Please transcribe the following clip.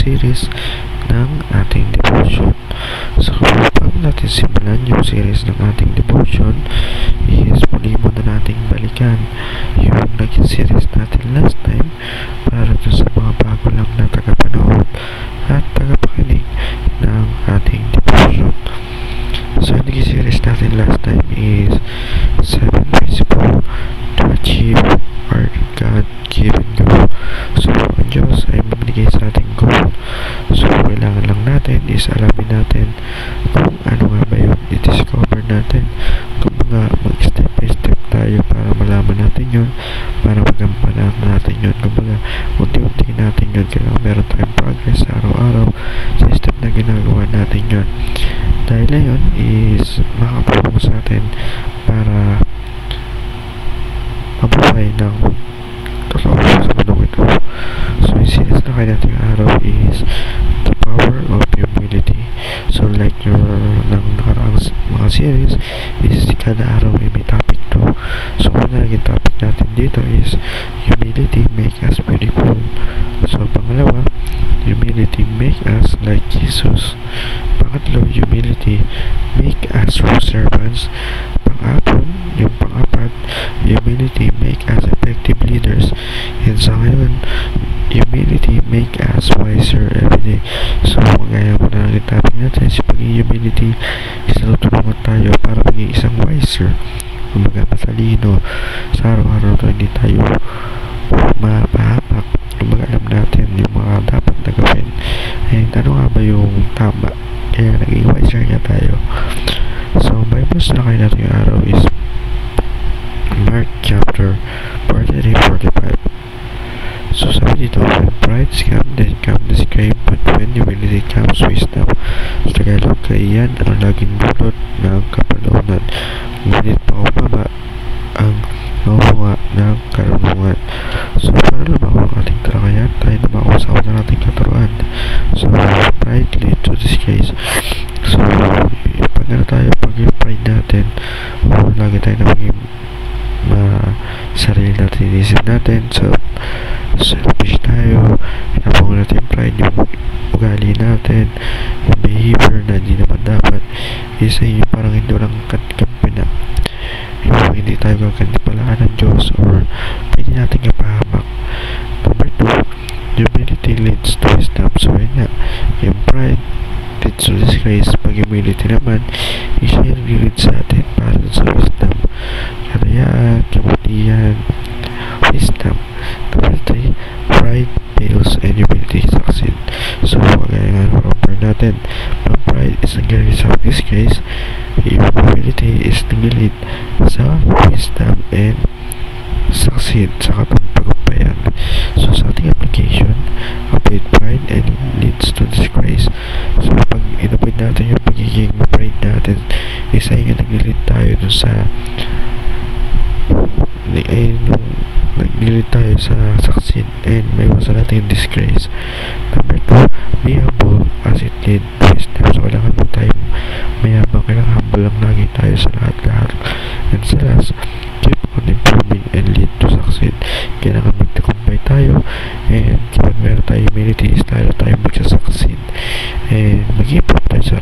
series ng ating devotion. So bago natin simulan yung series ng ating devotion is muli muna nating balikan yung naging series natin last time para dun sa mga bago lang na tagapanood at tagapakinig ng ating devotion. So yung naging series natin last time is 7 principles to achieve our God-given goal. So ang Diyos ay magbigay sa ating goal. So kailangan lang natin is alamin natin kung ano nga ba yung i-discover natin. Kung mga mag-step by step tayo para malaman natin yun, para magampanan natin yun. Kung mga unti-unti natin yun, kailangan meron tayong progress araw-araw sa step na ginagawa natin yun. Dahil na yun is makakapulong sa atin para mabuhay ng totoo sa mundong ito. So yung series na kaya natin araw is the power of humility. So like your ng nakaraang mga series is kada araw ay may topic to. So una naging topic natin dito is humility make us beautiful. So pangalawa, humility make us like Jesus. Pangatlo, humility make us true servants. Pang-apat, humility make us effective leaders. And sa ngayon, humility make us wiser every day. So magaya mo na ang topic natin sa pagiging humility is natutulungan tayo para maging isang wiser, kumbaga matalino sa araw-araw to hindi tayo mapahamak, kumbaga alam natin yung mga dapat na gawin and ano nga ba yung tama, kaya naging wiser nga tayo. So Bible na kayo natin yung araw is Mark chapter 43-45. So sabi dito, when pride comes, then comes disgrace, but when humility comes, wisdom. Sa Tagalog, kaya yan ang laging dulot ng kapanahonan. Ngunit paubaba ang mabuha ng karunungan. So para lumawa ang ating talakayan, tayo lumawa sa una nating katuruan. So pride lead to disgrace. So pag yung pride natin, lagi tayo na maging sarili natin, inisip natin. So selfish tayo, pinapagod natin yung pride, yung ugali natin, yung behavior na hindi naman dapat. Isa yung parang hindi lang kampi na yung hindi tayo gagantipalaan ng Diyos or pwede natin kapahamak. Number 2, humility leads to wisdom. So yun nga, yung pride leads to disgrace. Pag humility naman, isa yung lead sa atin para sa wisdom, kalayaan, kabutihan, wisdom. Number 3, pride fails and humility succeed. So kagaya nga compare natin, pag pride is nag-lead sa disgrace, humility is nag-lead sa wisdom and succeed sa katagumpayan. So sa ating application, avoid pride and leads to disgrace. So pag in-avoid natin yung pagiging pride natin, isa yung nag-lead tayo dun sa nag-lead tayo sa succeed and may wasa natin yung disgrace. Number 2, be humble as it lead to wisdom. So kailangan po tayo mayabang, kailangan humble lang lagi tayo sa lahat-lahat. And sa last, keep on improving and lead to succeed. Kailangan magtagumpay tayo and kapag meron tayo humility is tayo magsasucceed and mag-improve tayo sa